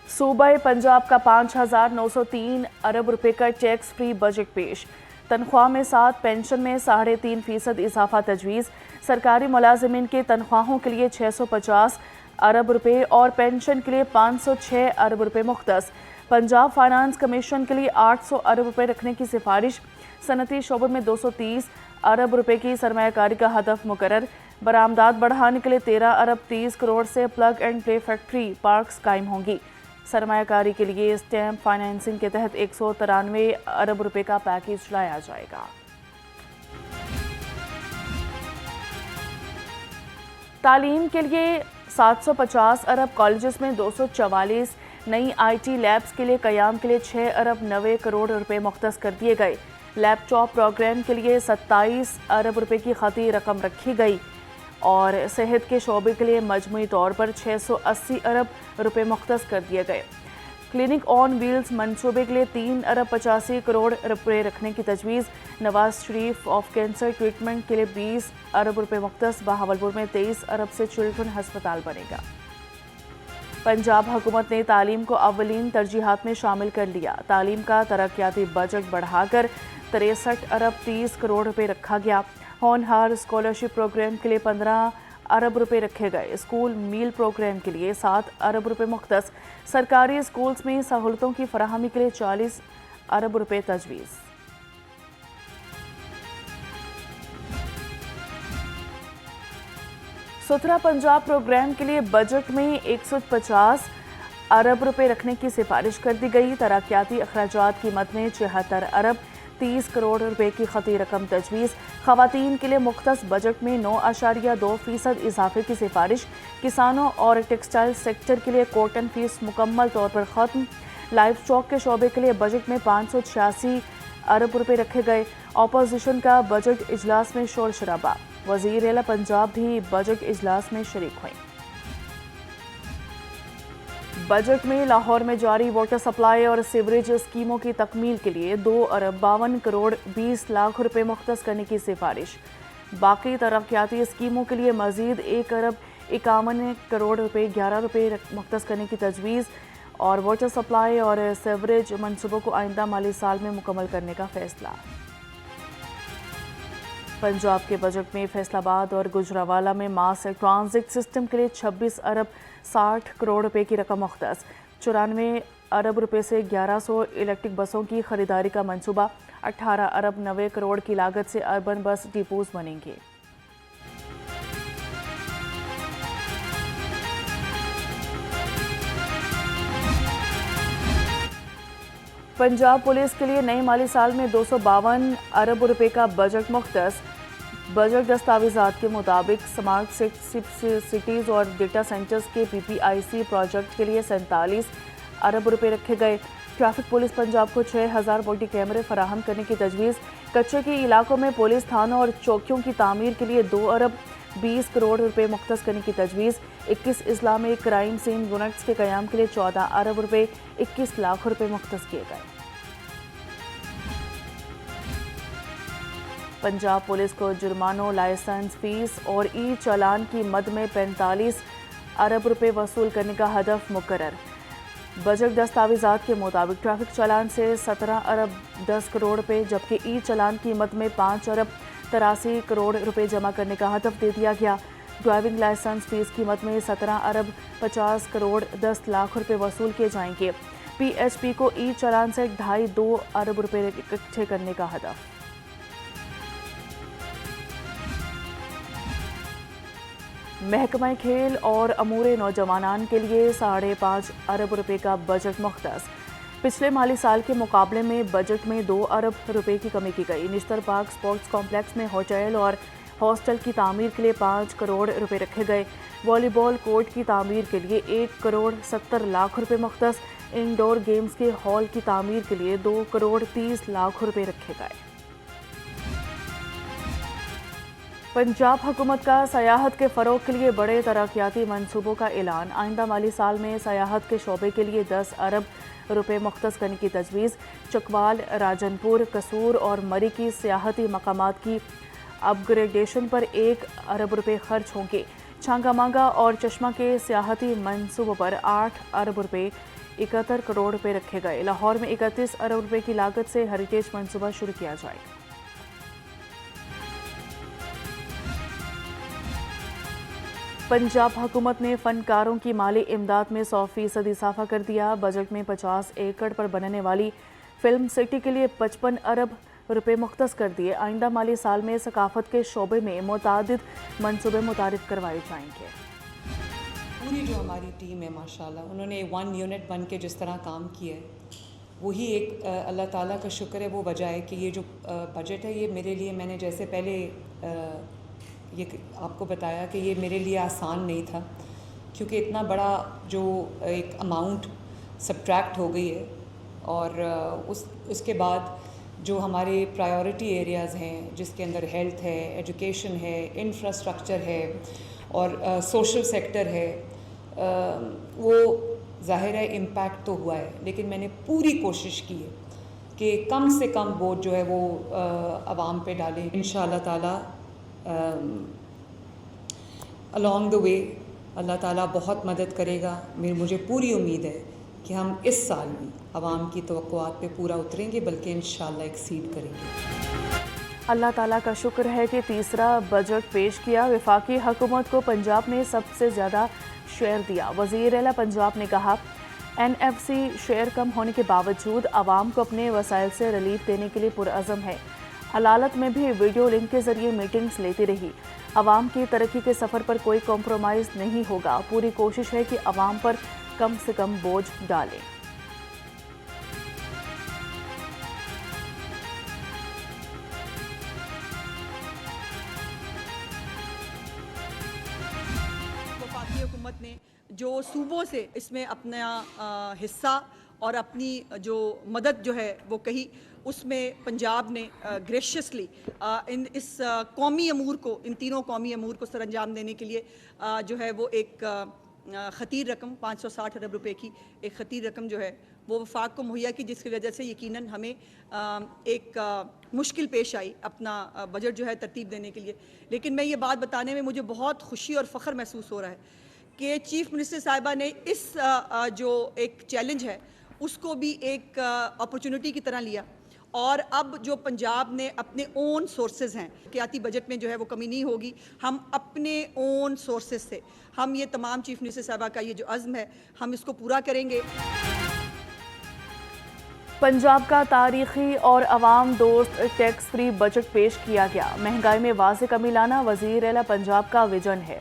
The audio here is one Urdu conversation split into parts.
صوبہ پنجاب کا 5,903 ارب روپے کا ٹیکس فری بجٹ پیش۔ تنخواہ میں 7، پینشن میں 3.5% اضافہ تجویز۔ سرکاری ملازمین کے تنخواہوں کے لیے 650 ارب روپے اور پینشن کے لیے 506 ارب روپے مختص۔ پنجاب فائنانس کمیشن کے لیے 800 ارب روپے رکھنے کی سفارش۔ صنعتی شعبے میں 230 ارب روپے کی سرمایہ کاری کا ہدف مقرر۔ برآمدات بڑھانے کے لیے 13 ارب 30 کروڑ سے plug and play factory parks قائم ہوں گی۔ سرمایہ کاری کے لیے اسٹیمپ فائنینسنگ کے تحت 193 ارب روپے کا پیکیج لایا جائے گا۔ تعلیم کے لیے 750 ارب، کالجز میں 244 نئی آئی ٹی لیبز کے لیے قیام کے لیے 6 ارب 90 کروڑ روپے مختص کر دیے گئے۔ لیپ ٹاپ پروگرام کے لیے 27 ارب روپے کی خطی رقم رکھی گئی اور صحت کے شعبے کے لیے مجموعی طور پر 680 ارب روپے مختص کر دیے گئے۔ کلینک آن ویلز منصوبے کے لیے 3 ارب 85 کروڑ روپے رکھنے کی تجویز۔ Nawaz Sharif of cancer treatment کے لیے 20 ارب روپے مختص۔ بہاولپور میں 23 ارب سے چلڈرن ہسپتال بنے گا۔ پنجاب حکومت نے تعلیم کو اولین ترجیحات میں شامل کر لیا۔ تعلیم کا ترقیاتی بجٹ بڑھا کر 63 ارب 30 کروڑ روپے رکھا گیا۔ ہونہار اسکالرشپ پروگرام کے لیے 15 ارب روپے رکھے گئے۔ اسکول میل پروگرام کے لیے 7 ارب روپے مختص۔ سرکاری اسکولز میں سہولتوں کی فراہمی کے لیے 40 ارب روپے تجویز۔ ستھرا پنجاب پروگرام کے لیے بجٹ میں 150 ارب روپے رکھنے کی سفارش کر دی گئی۔ ترقیاتی اخراجات کی مد میں 76 ارب 30 کروڑ روپے کی خطی رقم تجویز۔ خواتین کے لیے مختص بجٹ میں 9.2% اضافے کی سفارش۔ کسانوں اور ٹیکسٹائل سیکٹر کے لیے کوٹن فیس مکمل طور پر ختم۔ لائف اسٹاک کے شعبے کے لیے بجٹ میں 586 ارب روپے رکھے گئے۔ اپوزیشن کا بجٹ اجلاس میں شور شرابہ، وزیر اعلیٰ پنجاب بھی بجٹ اجلاس میں شریک ہوئیں۔ بجٹ میں لاہور میں جاری واٹر سپلائی اور سیوریج اسکیموں کی تکمیل کے لیے 2 ارب 52 کروڑ 20 لاکھ روپے مختص کرنے کی سفارش۔ باقی ترقیاتی اسکیموں کے لیے مزید 1 ارب 51 کروڑ روپے 11 روپے مختص کرنے کی تجویز اور واٹر سپلائی اور سیوریج منصوبوں کو آئندہ مالی سال میں مکمل کرنے کا فیصلہ۔ پنجاب کے بجٹ میں فیصل آباد اور گجرانوالہ میں ماس ٹرانزٹ سسٹم کے لیے 26 ارب 60 کروڑ روپے کی رقم مختص۔ 94 ارب روپے سے 1100 الیکٹرک بسوں کی خریداری کا منصوبہ۔ 18 ارب 90 کروڑ کی لاگت سے اربن بس ڈیپوز بنیں گے۔ پنجاب پولیس کے لیے نئے مالی سال میں 252 ارب روپے کا بجٹ مختص۔ بجٹ دستاویزات کے مطابق سمارٹ سٹیز اور ڈیٹا سینٹرز کے پی پی آئی سی پروجیکٹ کے لیے 47 ارب روپے رکھے گئے۔ ٹریفک پولیس پنجاب کو 6000 باڈی کیمرے فراہم کرنے کی تجویز۔ کچے کے علاقوں میں پولیس تھانوں اور چوکیوں کی تعمیر کے لیے 2 ارب 20 کروڑ روپے مختص کرنے کی تجویز۔ 21 اضلاع میں کرائم سین یونٹس کے قیام کے لیے 14 ارب روپے 21 لاکھ روپے مختص کیے گئے۔ پنجاب پولیس کو جرمانوں، لائسنس فیس اور ای چالان کی مد میں 45 ارب روپے وصول کرنے کا ہدف مقرر۔ بجٹ دستاویزات کے مطابق ٹریفک چالان سے 17 ارب 10 کروڑ روپے جبکہ ای چالان کی مد میں 5 ارب 83 کروڑ روپے جمع کرنے کا ہدف دے دیا گیا۔ ڈرائیونگ لائسنس فیس کی مد میں 17 ارب 50 کروڑ 10 لاکھ روپے وصول کیے جائیں گے۔ پی ایچ پی کو ای چالان سے 2.5 ارب روپے اکٹھے کرنے کا ہدف۔ محکمہ کھیل اور امور نوجوانان کے لیے 5.5 ارب روپے کا بجٹ مختص۔ پچھلے مالی سال کے مقابلے میں بجٹ میں 2 ارب روپے کی کمی کی گئی۔ نشتر پارک سپورٹس کمپلیکس میں ہوٹل اور ہاسٹل کی تعمیر کے لیے 5 کروڑ روپے رکھے گئے۔ والی بال کورٹ کی تعمیر کے لیے 1 کروڑ 70 لاکھ روپے مختص۔ انڈور گیمز کے ہال کی تعمیر کے لیے 2 کروڑ 30 لاکھ روپے رکھے گئے۔ پنجاب حکومت کا سیاحت کے فروغ کے لیے بڑے ترقیاتی منصوبوں کا اعلان۔ آئندہ مالی سال میں سیاحت کے شعبے کے لیے 10 ارب روپے مختص کرنے کی تجویز۔ چکوال، راجن پور، قصور اور مری کی سیاحتی مقامات کی اپ گریڈیشن پر 1 ارب روپے خرچ ہوں گے۔ چھانگا مانگا اور چشمہ کے سیاحتی منصوبوں پر 8 ارب روپے 71 کروڑ روپے رکھے گئے۔ لاہور میں 31 ارب روپے کی لاگت سے ہیریٹیج منصوبہ شروع کیا جائے گا۔ پنجاب حکومت نے فنکاروں کی مالی امداد میں 100% اضافہ کر دیا۔ بجٹ میں 50 ایکڑ پر بننے والی فلم سٹی کے لیے 55 ارب روپے مختص کر دیے۔ آئندہ مالی سال میں ثقافت کے شعبے میں متعدد منصوبے متعارف کروائے جائیں گے۔ پوری جو ہماری ٹیم ہے ماشاءاللہ انہوں نے 1 یونٹ بن کے جس طرح کام کیا ہے وہی ایک اللہ تعالیٰ کا شکر ہے، وہ وجہ ہے کہ یہ جو بجٹ ہے یہ میرے لیے، میں نے جیسے پہلے یہ آپ کو بتایا کہ یہ میرے لیے آسان نہیں تھا، کیونکہ اتنا بڑا جو ایک اماؤنٹ سبٹریکٹ ہو گئی ہے، اور اس کے بعد جو ہمارے پرائیورٹی ایریاز ہیں جس کے اندر ہیلتھ ہے، ایجوکیشن ہے، انفراسٹرکچر ہے اور سوشل سیکٹر ہے، وہ ظاہر ہے امپیکٹ تو ہوا ہے، لیکن میں نے پوری کوشش کی ہے کہ کم سے کم بوجھ جو ہے وہ عوام پہ ڈالیں۔ انشاءاللہ تعالیٰ along the way اللہ تعالیٰ بہت مدد کرے گا۔ مجھے پوری امید ہے کہ ہم اس سال بھی عوام کی توقعات پہ پورا اتریں گے، بلکہ انشاءاللہ ایکسیڈ کریں گے۔ اللہ تعالیٰ کا شکر ہے کہ تیسرا بجٹ پیش کیا۔ وفاقی حکومت کو پنجاب نے سب سے زیادہ شیئر دیا۔ وزیر اعلیٰ پنجاب نے کہا NFC شیئر کم ہونے کے باوجود عوام کو اپنے وسائل سے ریلیف دینے کے لیے پرعزم ہے۔ عدالت میں بھی ویڈیو لنک کے ذریعے میٹنگز لیتی رہی۔ عوام کی ترقی کے سفر پر کوئی کمپرومائز نہیں ہوگا۔ پوری کوشش ہے کہ عوام پر کم سے کم بوجھ ڈالیں۔ وفاقی حکومت نے جو صوبوں سے اس میں اپنا حصہ اور اپنی جو مدد جو ہے وہ کہی، اس میں پنجاب نے گریشیسلی اس قومی امور کو، ان تینوں قومی امور کو سر انجام دینے کے لیے جو ہے وہ ایک خطیر رقم 560 ارب روپے کی ایک خطیر رقم جو ہے وہ وفاق کو مہیا کی، جس کی وجہ سے یقیناً ہمیں ایک مشکل پیش آئی اپنا بجٹ جو ہے ترتیب دینے کے لیے۔ لیکن میں یہ بات بتانے میں مجھے بہت خوشی اور فخر محسوس ہو رہا ہے کہ چیف منسٹر صاحبہ نے اس جو ایک چیلنج ہے اس کو بھی ایک اپرچونٹی کی طرح لیا، اور اب جو پنجاب نے اپنے اون سورسز ہیں، حکومتی بجٹ میں جو ہے وہ کمی نہیں ہوگی، ہم اپنے اون سورسز سے ہم یہ تمام چیف منسٹر صاحبہ کا یہ جو عزم ہے ہم اس کو پورا کریں گے۔ پنجاب کا تاریخی اور عوام دوست ٹیکس فری بجٹ پیش کیا گیا۔ مہنگائی میں واضح کمی لانا وزیر اعلیٰ پنجاب کا ویژن ہے۔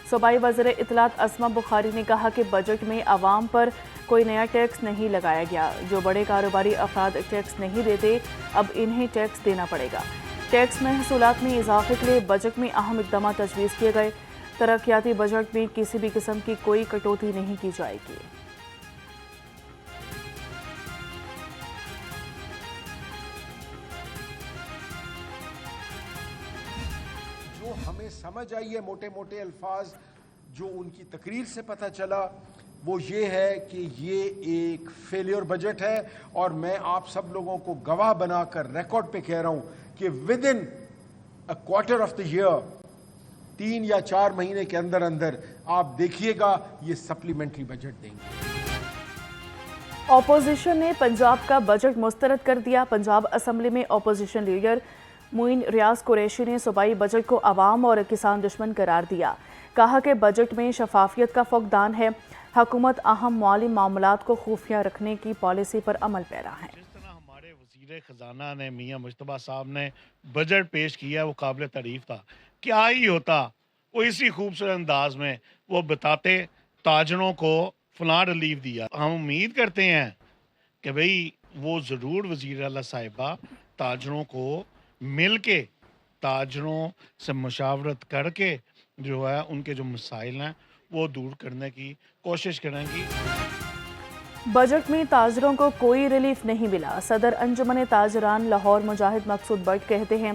صوبائی وزیر اطلاعات اسما بخاری نے کہا کہ بجٹ میں عوام پر کوئی نیا ٹیکس نہیں لگایا گیا۔ جو بڑے کاروباری افراد ٹیکس نہیں دیتے اب انہیں ٹیکس دینا پڑے گا۔ ٹیکس محصولات میں اضافے کے لیے بجٹ میں اہم اقدامات تجویز کیے گئے۔ ترقیاتی بجٹ میں کسی بھی قسم کی کوئی کٹوتی نہیں کی جائے گی۔ جو ہمیں سمجھ آئی ہے موٹے موٹے الفاظ جو ان کی تقریر سے پتہ چلا وہ یہ ہے کہ یہ ایک فیلیور بجٹ ہے، اور میں آپ سب لوگوں کو گواہ بنا کر ریکارڈ پہ کہہ رہا ہوں کہ within a quarter of the year, 3 یا 4 مہینے کے اندر اندر آپ دیکھیے گا یہ سپلیمنٹری بجٹ دیں گے۔ اپوزیشن نے پنجاب کا بجٹ مسترد کر دیا۔ پنجاب اسمبلی میں اپوزیشن لیڈر معین ریاض قریشی نے صوبائی بجٹ کو عوام اور کسان دشمن قرار دیا۔ کہا کہ بجٹ میں شفافیت کا فقدان ہے۔ حکومت اہم مالی معاملات کو خفیہ رکھنے کی پالیسی پر عمل پیرا ہے۔ جس طرح ہمارے وزیر خزانہ نے میاں مجتبیٰ صاحب نے بجٹ پیش کیا وہ قابل تعریف تھا۔ کیا ہی ہوتا وہ اسی خوبصورت انداز میں وہ بتاتے تاجروں کو فلاں ریلیف دیا۔ ہم امید کرتے ہیں کہ بھئی وہ ضرور وزیر اعلیٰ صاحبہ تاجروں کو مل کے، تاجروں سے مشاورت کر کے جو ہے ان کے جو مسائل ہیں وہ دور کرنے کی کوشش کریں گی۔ بجٹ میں تاجروں کو کوئی ریلیف نہیں ملا۔ صدر انجمن تاجران لاہور مجاہد مقصود بٹ کہتے ہیں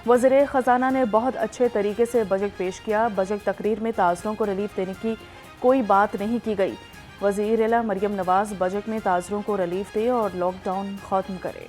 وزیر خزانہ نے بہت اچھے طریقے سے بجٹ پیش کیا۔ بجٹ تقریر میں تاجروں کو ریلیف دینے کی کوئی بات نہیں کی گئی۔ وزیر اعلیٰ مریم نواز بجٹ میں تاجروں کو ریلیف دے اور لاک ڈاؤن ختم کرے۔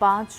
5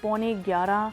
$11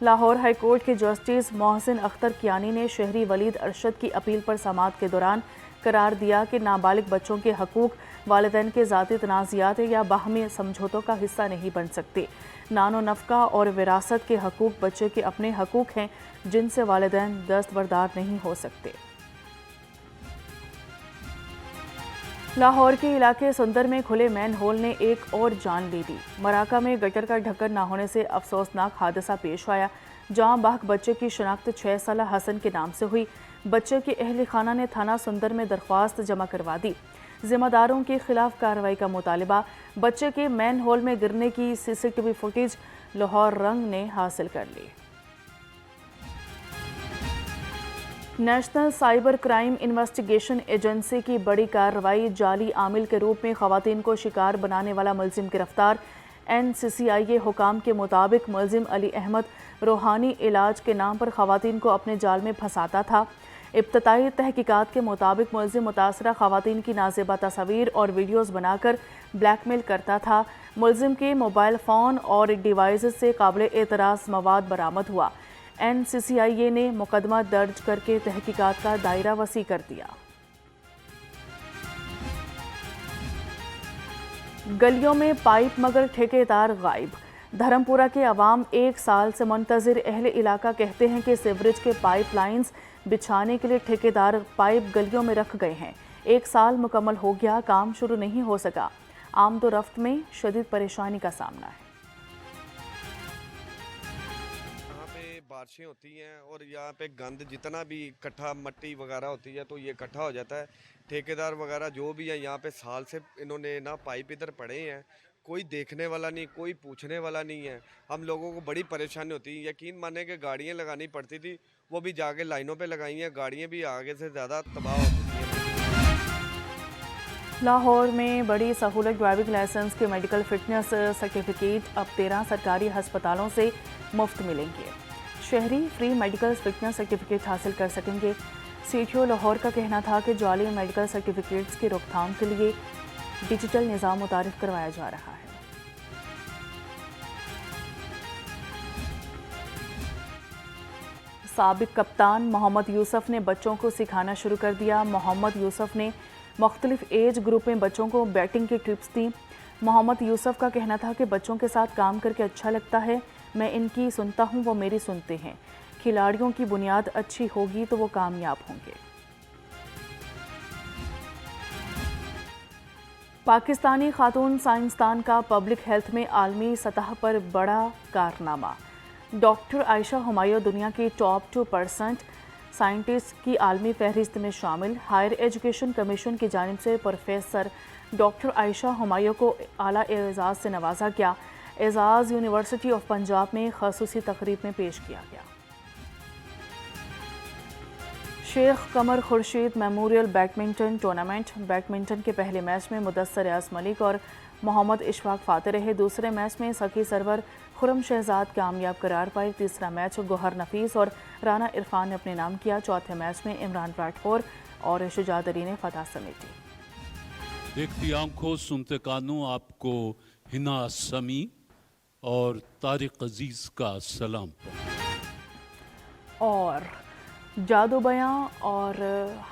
لاہور ہائی کورٹ کے جسٹس محسن اختر کیانی نے شہری ولید ارشد کی اپیل پر سماعت کے دوران قرار دیا کہ نابالغ بچوں کے حقوق والدین کے ذاتی تنازعات یا باہمی سمجھوتوں کا حصہ نہیں بن سکتے۔ نان و نفقہ اور وراثت کے حقوق بچے کے اپنے حقوق ہیں جن سے والدین دستبردار نہیں ہو سکتے۔ لاہور کے علاقے سندر میں کھلے مین ہول نے ایک اور جان لی دی۔ مراکہ میں گٹر کا ڈھکن نہ ہونے سے افسوسناک حادثہ پیش آیا، جہاں بحق بچے کی شناخت 6 سالہ حسن کے نام سے ہوئی۔ بچے کے اہل خانہ نے تھانہ سندر میں درخواست جمع کروا دی۔ ذمہ داروں کے خلاف کارروائی کا مطالبہ۔ بچے کے مین ہول میں گرنے کی CCTV فوٹیج لاہور رنگ نے حاصل کر لی۔ National cyber crime investigation agency کی بڑی کارروائی، جعلی عامل کے روپ میں خواتین کو شکار بنانے والا ملزم گرفتار۔ NCCIA حکام کے مطابق ملزم علی احمد روحانی علاج کے نام پر خواتین کو اپنے جال میں پھنساتا تھا۔ ابتدائی تحقیقات کے مطابق ملزم متاثرہ خواتین کی نازیبہ تصاویر اور ویڈیوز بنا کر بلیک میل کرتا تھا۔ ملزم کے موبائل فون اور ڈیوائسز سے قابل اعتراض مواد برآمد ہوا۔ NCCIA نے مقدمہ درج کر کے تحقیقات کا دائرہ وسیع کر دیا۔ گلیوں میں پائپ مگر ٹھیکیدار غائب۔ دھرمپورہ کے عوام 1 سال سے منتظر، اہل علاقہ کہتے ہیں کہ سیوریج کے پائپ لائنز بچھانے کے لیے ٹھیکیدار پائپ گلیوں میں رکھ گئے ہیں۔ 1 سال مکمل ہو گیا، کام شروع نہیں ہو سکا۔ آمد و رفت میں شدید پریشانی کا سامنا ہے۔ بارشیں ہوتی ہیں اور یہاں پہ گند جتنا بھی اکٹھا مٹی وغیرہ ہوتی ہے تو یہ اکٹھا ہو جاتا ہے۔ ٹھیکیدار وغیرہ جو بھی ہیں یہاں پہ سال سے انہوں نے نا پائپ ادھر پڑے ہیں، کوئی دیکھنے والا نہیں، کوئی پوچھنے والا نہیں ہے۔ ہم لوگوں کو بڑی پریشانی ہوتی ہے۔ یقین مانیں کہ گاڑیاں لگانی پڑتی تھی، وہ بھی جا کے لائنوں پہ لگائی ہیں، گاڑیاں بھی آگے سے زیادہ تباہ ہو چکی ہیں۔ لاہور میں بڑی سہولت، ڈرائیونگ لائسنس کے میڈیکل فٹنس سرٹیفکیٹ اب 13 سرکاری ہسپتالوں سے مفت ملیں گے۔ شہری فری میڈیکل فٹنس سرٹیفکیٹ حاصل کر سکیں گے۔ CTO لاہور کا کہنا تھا کہ جعلی میڈیکل سرٹیفکیٹس کی روک تھام کے لیے ڈیجیٹل نظام متعارف کروایا جا رہا ہے۔ سابق کپتان محمد یوسف نے بچوں کو سکھانا شروع کر دیا۔ محمد یوسف نے مختلف ایج گروپ میں بچوں کو بیٹنگ کی ٹپس دیں۔ محمد یوسف کا کہنا تھا کہ بچوں کے ساتھ کام کر کے اچھا لگتا ہے، میں ان کی سنتا ہوں، وہ میری سنتے ہیں۔ کھلاڑیوں کی بنیاد اچھی ہوگی تو وہ کامیاب ہوں گے۔ پاکستانی خاتون سائنسدان کا پبلک ہیلتھ میں عالمی سطح پر بڑا کارنامہ۔ ڈاکٹر عائشہ ہمایوں دنیا کی ٹاپ 2% سائنٹسٹ کی عالمی فہرست میں شامل۔ ہائر ایجوکیشن کمیشن کی جانب سے پروفیسر ڈاکٹر عائشہ ہمایوں کو اعلیٰ اعزاز سے نوازا گیا۔ اعزاز یونیورسٹی آف پنجاب میں خصوصی تقریب میں پیش کیا گیا۔ شیخ Qamar Khurshid memorial badminton tournament. Badminton کے پہلے میچ میں مدثر ریاض ملک اور محمد اشفاق فاتح رہے۔ دوسرے میچ میں سکی سرور خرم شہزاد کامیاب قرار پائے۔ تیسرا میچ گوہر نفیس اور رانا عرفان نے اپنے نام کیا۔ چوتھے میچ میں عمران راٹھور اور شجاعت علی نے فتح سمیٹی۔ دیکھتی آنکھوں سنتے کانوں آپ کو ہنا سمی اور طارق عزیز کا سلام۔ اور جادو بیاں اور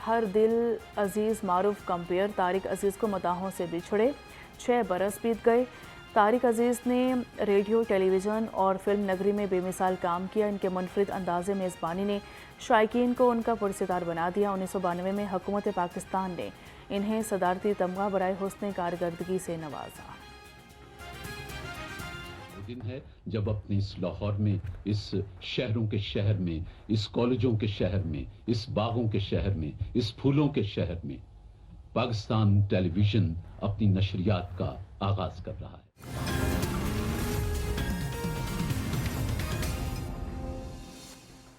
ہر دل عزیز معروف کمپیئر طارق عزیز کو مداحوں سے بچھڑے 6 برس بیت گئے۔ طارق عزیز نے ریڈیو، ٹیلی ویژن اور فلم نگری میں بے مثال کام کیا۔ ان کے منفرد انداز میزبانی نے شائقین کو ان کا پرستار بنا دیا۔ 1992 میں حکومت پاکستان نے انہیں صدارتی تمغہ برائے حسن کارکردگی سے نوازا۔ دن ہے جب اپنے اس لاہور میں، اس شہروں کے شہر میں، اس کالجوں کے شہر میں، اس باغوں کے شہر میں، اس پھولوں کے شہر میں پاکستان ٹیلی ویژن اپنی نشریات کا آغاز کر رہا ہے۔